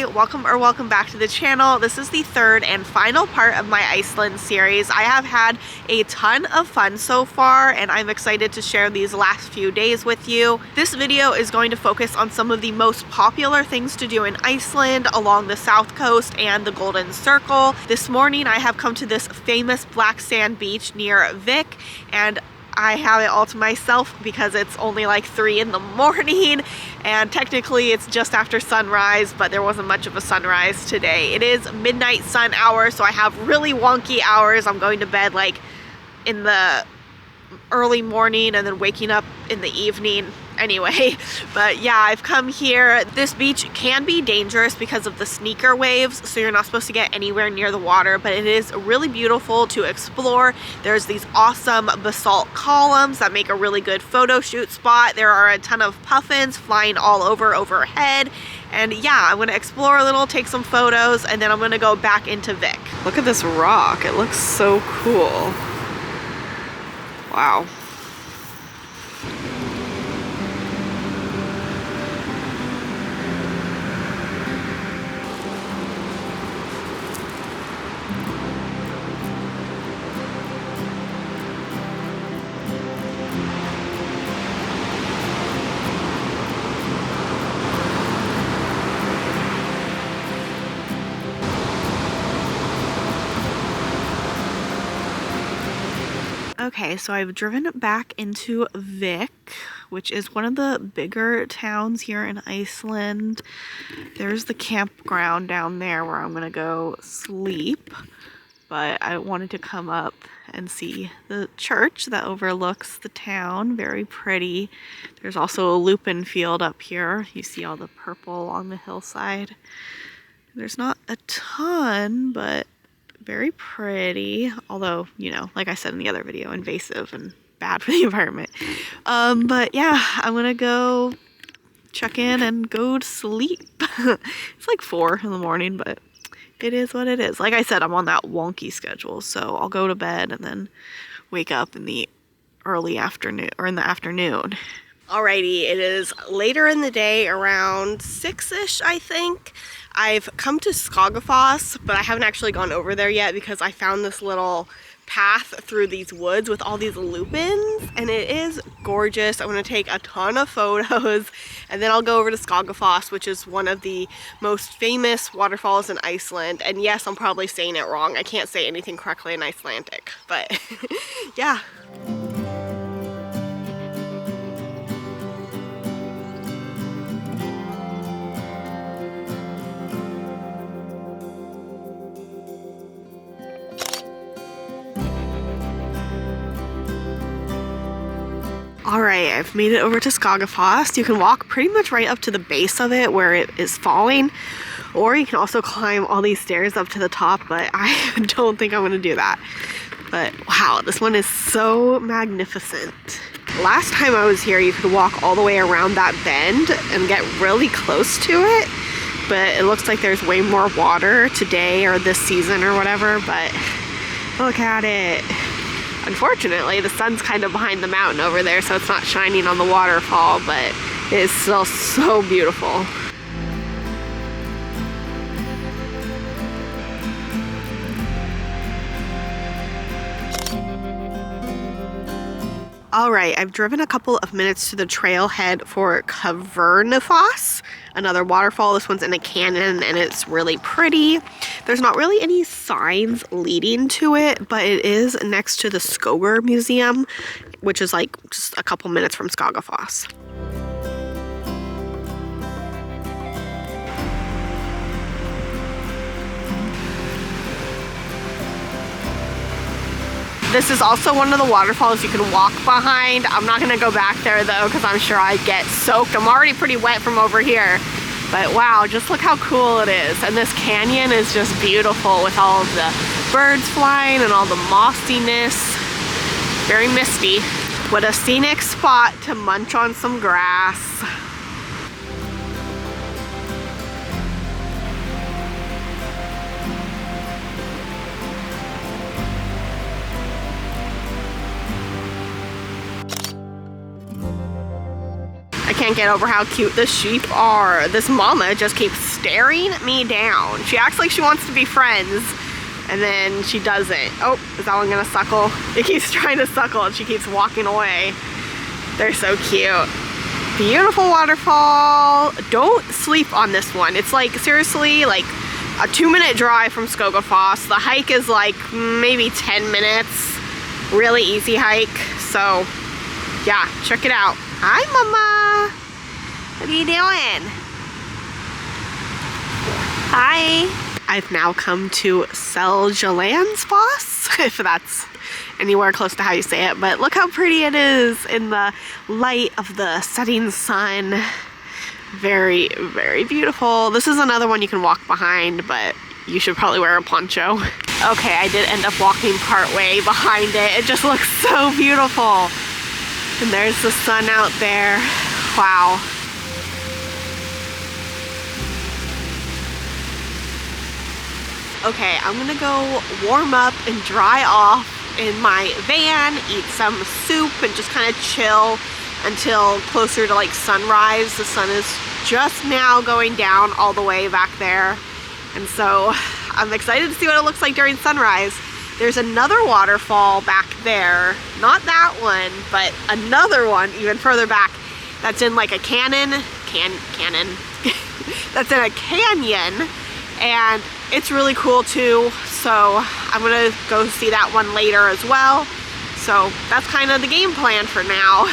Hi, welcome back to the channel. This is the third and final part of my Iceland series. I have had a ton of fun so far and I'm excited to share these last few days with you. This video is going to focus on some of the most popular things to do in Iceland along the south coast and the Golden Circle. This morning I have come to this famous black sand beach near Vik, and I have it all to myself because it's only like 3 in the morning and technically it's just after sunrise, but there wasn't much of a sunrise today. It is midnight sun hour, so I have really wonky hours. I'm going to bed like in the early morning and then waking up in the evening anyway. But yeah, I've come here. This beach can be dangerous because of the sneaker waves, so you're not supposed to get anywhere near the water, but it is really beautiful to explore. There's these awesome basalt columns that make a really good photo shoot spot. There are a ton of puffins flying all overhead. And yeah, I'm gonna explore a little, take some photos, and then I'm gonna go back into Vik. Look at this rock, it looks so cool. Wow. Okay, so I've driven back into Vik, which is one of the bigger towns here in Iceland. There's the campground down there where I'm gonna go sleep, but I wanted to come up and see the church that overlooks the town. Very pretty. There's also a lupin field up here. You see all the purple along the hillside. There's not a ton, but very pretty, although, you know, like I said in the other video, invasive and bad for the environment. But yeah, I'm gonna go check in and go to sleep. It's like 4 in the morning, but it is what it is. Like I said, I'm on that wonky schedule, so I'll go to bed and then wake up in the early afternoon, or in the afternoon. Alrighty, it is later in the day, around 6-ish, I think. I've come to Skógafoss, but I haven't actually gone over there yet because I found this little path through these woods with all these lupines, and it is gorgeous. I'm going to take a ton of photos, and then I'll go over to Skógafoss, which is one of the most famous waterfalls in Iceland. And yes, I'm probably saying it wrong. I can't say anything correctly in Icelandic, but yeah. Alright, I've made it over to Skógafoss. You can walk pretty much right up to the base of it where it is falling, or you can also climb all these stairs up to the top, but I don't think I'm going to do that. But wow, this one is so magnificent. Last time I was here, you could walk all the way around that bend and get really close to it, but it looks like there's way more water today or this season or whatever, but look at it. Unfortunately, the sun's kind of behind the mountain over there, so it's not shining on the waterfall, but it is still so beautiful. Alright, I've driven a couple of minutes to the trailhead for Kvernufoss, another waterfall. This one's in a canyon and it's really pretty. There's not really any signs leading to it, but it is next to the Strokkur Museum, which is like just a couple minutes from Skógafoss. This is also one of the waterfalls you can walk behind. I'm not gonna go back there though, because I'm sure I'd get soaked. I'm already pretty wet from over here. But wow, just look how cool it is. And this canyon is just beautiful with all of the birds flying and all the mossiness. Very misty. What a scenic spot to munch on some grass. I can't get over how cute the sheep are. This mama just keeps staring me down. She acts like she wants to be friends, and then she doesn't. Oh, is that one gonna suckle? It keeps trying to suckle and she keeps walking away. They're so cute. Beautiful waterfall. Don't sleep on this one. It's like, seriously, like a 2-minute drive from Skógafoss. The hike is like maybe 10 minutes. Really easy hike. So yeah, check it out. Hi, Mama. What are you doing? Hi. I've now come to Seljalandsfoss, if that's anywhere close to how you say it, but look how pretty it is in the light of the setting sun. Very, very beautiful. This is another one you can walk behind, but you should probably wear a poncho. Okay, I did end up walking part way behind it. It just looks so beautiful. And there's the sun out there. Wow. Okay, I'm gonna go warm up and dry off in my van, eat some soup, and just kind of chill until closer to like sunrise. The sun is just now going down all the way back there. And so I'm excited to see what it looks like during sunrise. There's another waterfall back there. Not that one, but another one even further back that's in like a canyon. That's in a canyon. And it's really cool too, so I'm gonna go see that one later as well. So that's kind of the game plan for now.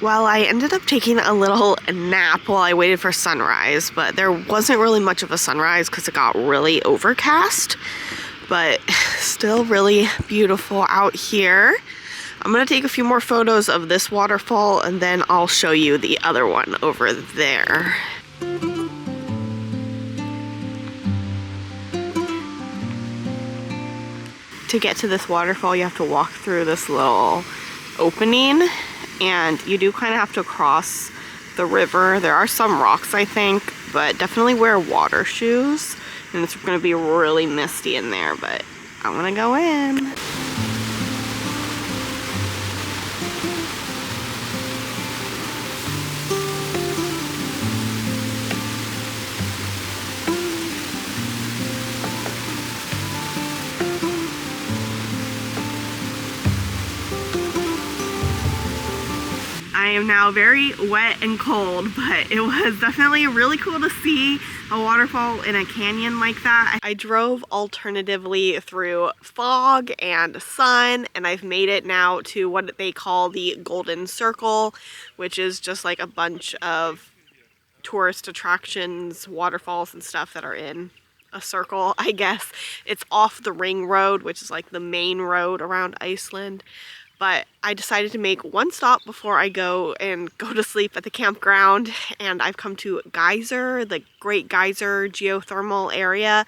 Well, I ended up taking a little nap while I waited for sunrise, but there wasn't really much of a sunrise because it got really overcast, but still really beautiful out here. I'm gonna take a few more photos of this waterfall and then I'll show you the other one over there. To get to this waterfall, you have to walk through this little opening, and you do kind of have to cross the river. There are some rocks, I think, but definitely wear water shoes. And it's going to be really misty in there, but I'm going to go in. I am now very wet and cold, but it was definitely really cool to see a waterfall in a canyon like that. I drove alternatively through fog and sun, and I've made it now to what they call the Golden Circle, which is just like a bunch of tourist attractions, waterfalls and stuff that are in a circle, I guess. It's off the ring road, which is like the main road around Iceland. But I decided to make one stop before I go to sleep at the campground, and I've come to Geyser, the Great Geyser geothermal area.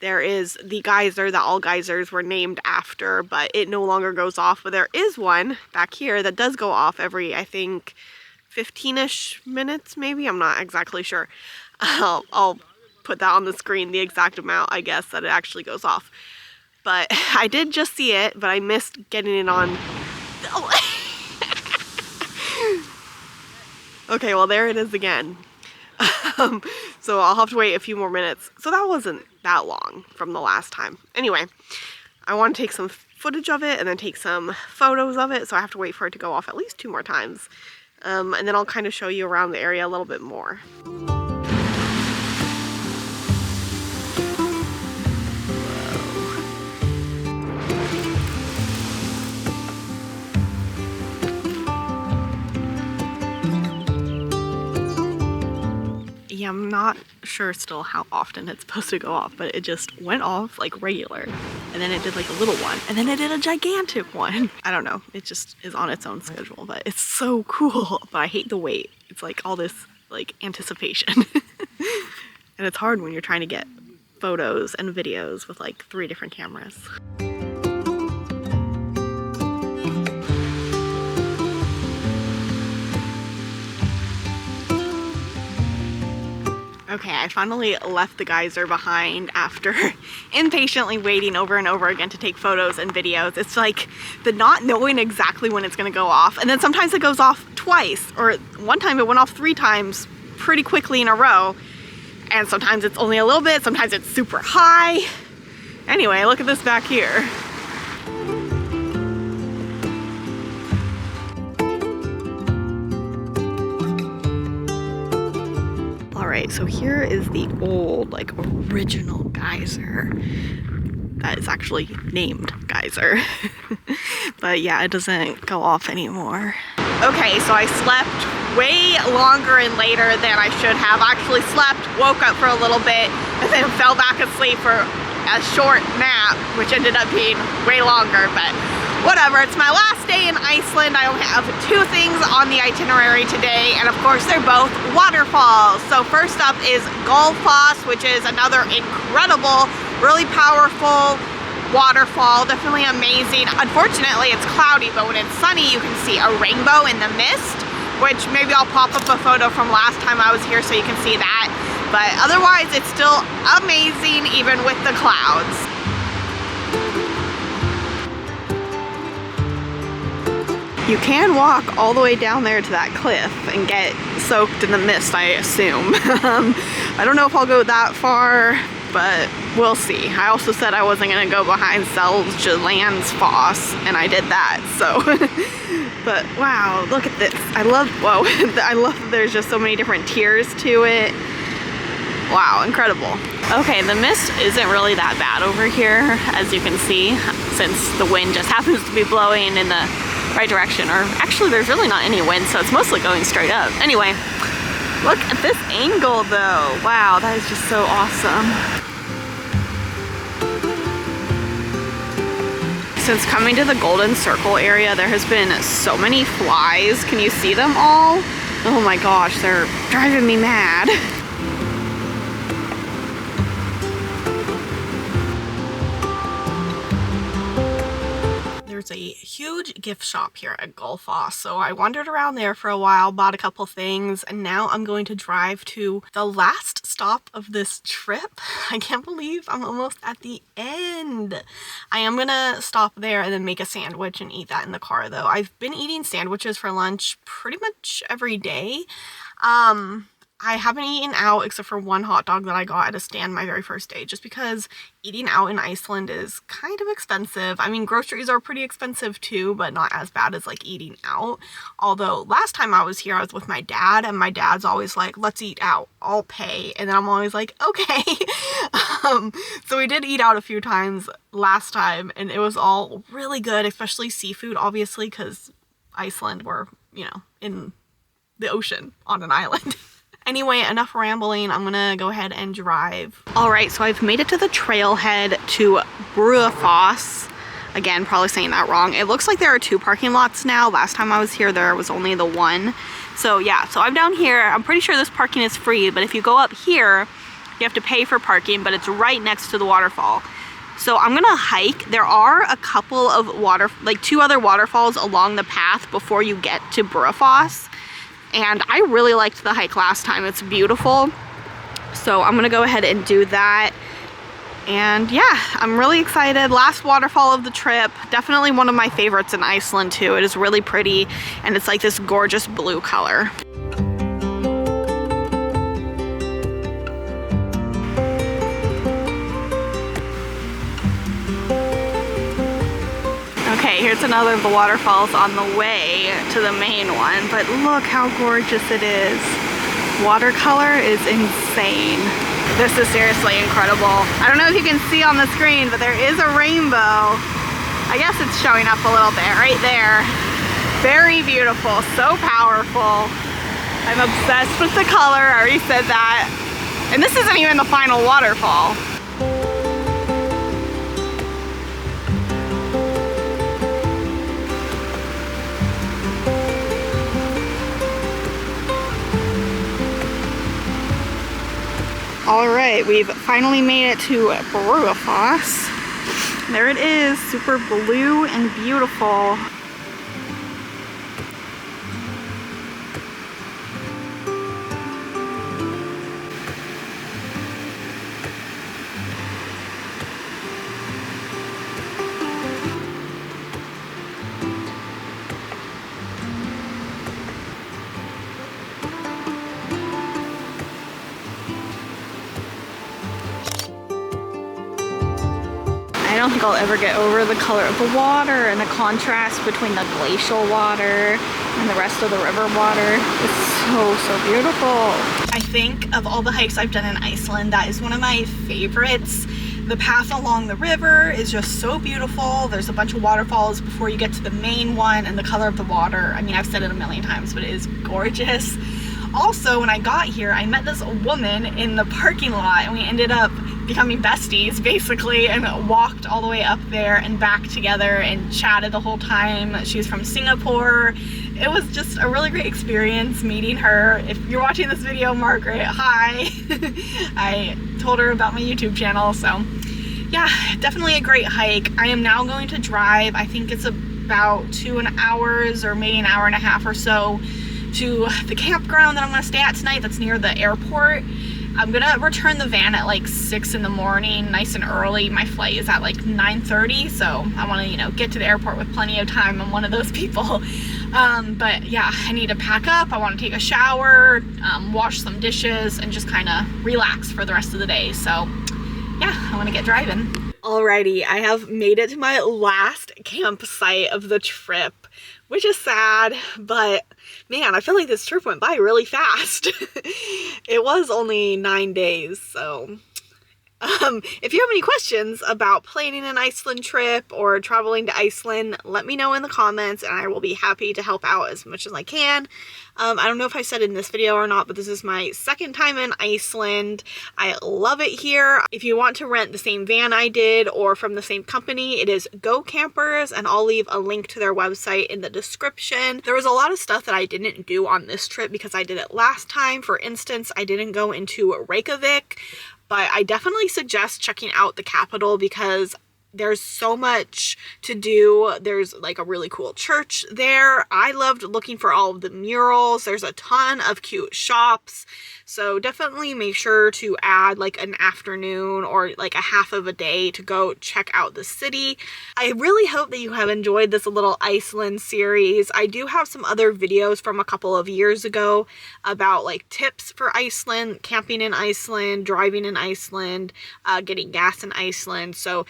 There is the geyser that all geysers were named after, but it no longer goes off. But there is one back here that does go off every, I think, 15-ish minutes maybe. I'm not exactly sure. I'll put that on the screen, the exact amount, I guess, that it actually goes off. But I did just see it, but I missed getting it on. Oh. Okay, well there it is again. So I'll have to wait a few more minutes. So that wasn't that long from the last time. Anyway, I want to take some footage of it and then take some photos of it. So I have to wait for it to go off at least 2 more times. And then I'll kind of show you around the area a little bit more. Yeah, I'm not sure still how often it's supposed to go off, but it just went off like regular, and then it did like a little one, and then it did a gigantic one. I don't know, it just is on its own schedule, but it's so cool. But I hate the wait. It's like all this like anticipation. And it's hard when you're trying to get photos and videos with like 3 different cameras. Okay, I finally left the geyser behind after impatiently waiting over and over again to take photos and videos. It's like the not knowing exactly when it's gonna go off, and then sometimes it goes off twice, or one time it went off 3 times pretty quickly in a row, And sometimes it's only a little bit, sometimes it's super high. Anyway, look at this back here. Alright, so here is the old, like, original geyser. That is actually named Geyser. But yeah, it doesn't go off anymore. Okay, so I slept way longer and later than I should have. I actually slept, woke up for a little bit, and then fell back asleep for a short nap, which ended up being way longer, but whatever. It's my last day in Iceland. I only have 2 things on the itinerary today, and of course they're both waterfalls. So first up is Gullfoss, which is another incredible, really powerful waterfall, definitely amazing. Unfortunately, it's cloudy, but when it's sunny, you can see a rainbow in the mist, which maybe I'll pop up a photo from last time I was here so you can see that. But otherwise, it's still amazing, even with the clouds. You can walk all the way down there to that cliff and get soaked in the mist, I assume. I don't know if I'll go that far, but we'll see. I also said I wasn't gonna go behind Seljalandsfoss, and I did that, so. But wow, look at this. I love that there's just so many different tiers to it. Wow, incredible. Okay, the mist isn't really that bad over here, as you can see, since the wind just happens to be blowing in the right direction. Or actually, there's really not any wind, so it's mostly going straight up. Anyway, look at this angle though. Wow, that is just so awesome. Since coming to the Golden Circle area, there has been so many flies. Can you see them all? Oh my gosh, they're driving me mad. There's a huge gift shop here at Gullfoss, so I wandered around there for a while, bought a couple things, and now I'm going to drive to the last stop of this trip. I can't believe I'm almost at the end. I am gonna stop there and then make a sandwich and eat that in the car though. I've been eating sandwiches for lunch pretty much every day. I haven't eaten out except for one hot dog that I got at a stand my very first day, just because eating out in Iceland is kind of expensive. I mean, groceries are pretty expensive too, but not as bad as like eating out. Although last time I was here, I was with my dad, and my dad's always like, let's eat out, I'll pay. And then I'm always like, okay. So we did eat out a few times last time, and it was all really good, especially seafood, obviously, because Iceland, we're, you know, in the ocean on an island. Anyway, enough rambling. I'm gonna go ahead and drive. All right, so I've made it to the trailhead to Brúarfoss. Again, probably saying that wrong. It looks like there are 2 parking lots now. Last time I was here, there was only the 1. So yeah, so I'm down here. I'm pretty sure this parking is free, but if you go up here, you have to pay for parking, but it's right next to the waterfall. So I'm gonna hike. There are a couple of 2 other waterfalls along the path before you get to Brúarfoss. And I really liked the hike last time. It's beautiful. So I'm gonna go ahead and do that. And yeah, I'm really excited. Last waterfall of the trip. Definitely one of my favorites in Iceland too. It is really pretty, and it's like this gorgeous blue color. Okay, here's another of the waterfalls on the way to the main one, but look how gorgeous it is. Watercolor is insane. This is seriously incredible. I don't know if you can see on the screen, but there is a rainbow. I guess it's showing up a little bit right there. Very beautiful, so powerful. I'm obsessed with the color, I already said that. And this isn't even the final waterfall. All right, we've finally made it to Brúarfoss. There it is, super blue and beautiful. don't think I'll ever get over the color of the water and the contrast between the glacial water and the rest of the river water. It's so beautiful. I think of all the hikes I've done in Iceland, that is one of my favorites. The path along the river is just so beautiful. There's a bunch of waterfalls before you get to the main one, and the color of the water, I mean, I've said it a million times, but it is gorgeous. Also, when I got here, I met this woman in the parking lot, and we ended up becoming besties basically, and walked all the way up there and back together and chatted the whole time. She's from Singapore. It was just a really great experience meeting her. If you're watching this video, Margaret, hi. I told her about my YouTube channel, so yeah, definitely a great hike. I am now going to drive, I think it's about 2 hours or maybe an hour and a half or so, to the campground that I'm gonna stay at tonight that's near the airport. I'm gonna return the van at like 6 in the morning, nice and early. My flight is at like 9:30, so I wanna, you know, get to the airport with plenty of time. I'm one of those people. But yeah, I need to pack up. I wanna take a shower, wash some dishes, and just kinda relax for the rest of the day. So yeah, I wanna get driving. Alrighty, I have made it to my last campsite of the trip, which is sad, but man, I feel like this trip went by really fast. It was only 9 days, so if you have any questions about planning an Iceland trip or traveling to Iceland, let me know in the comments and I will be happy to help out as much as I can. I don't know if I said in this video or not, but this is my second time in Iceland. I love it here. If you want to rent the same van I did or from the same company, it is Go Campers, and I'll leave a link to their website in the description. There was a lot of stuff that I didn't do on this trip because I did it last time. For instance, I didn't go into Reykjavik, but I definitely suggest checking out the capital because there's so much to do. There's like a really cool church there. I loved looking for all of the murals. There's a ton of cute shops. So definitely make sure to add like an afternoon or like a half of a day to go check out the city. I really hope that you have enjoyed this little Iceland series. I do have some other videos from a couple of years ago about like tips for Iceland, camping in Iceland, driving in Iceland, getting gas in Iceland. So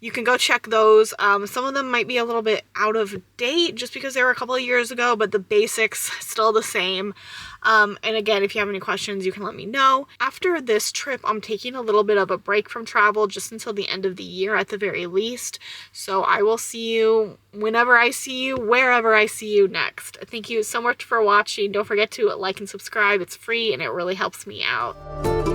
you can go check those. Some of them might be a little bit out of date just because they were a couple of years ago, but the basics still the same. And again, if you have any questions, you can let me know. After this trip, I'm taking a little bit of a break from travel just until the end of the year at the very least. So I will see you whenever I see you, wherever I see you next. Thank you so much for watching. Don't forget to like and subscribe. It's free and it really helps me out.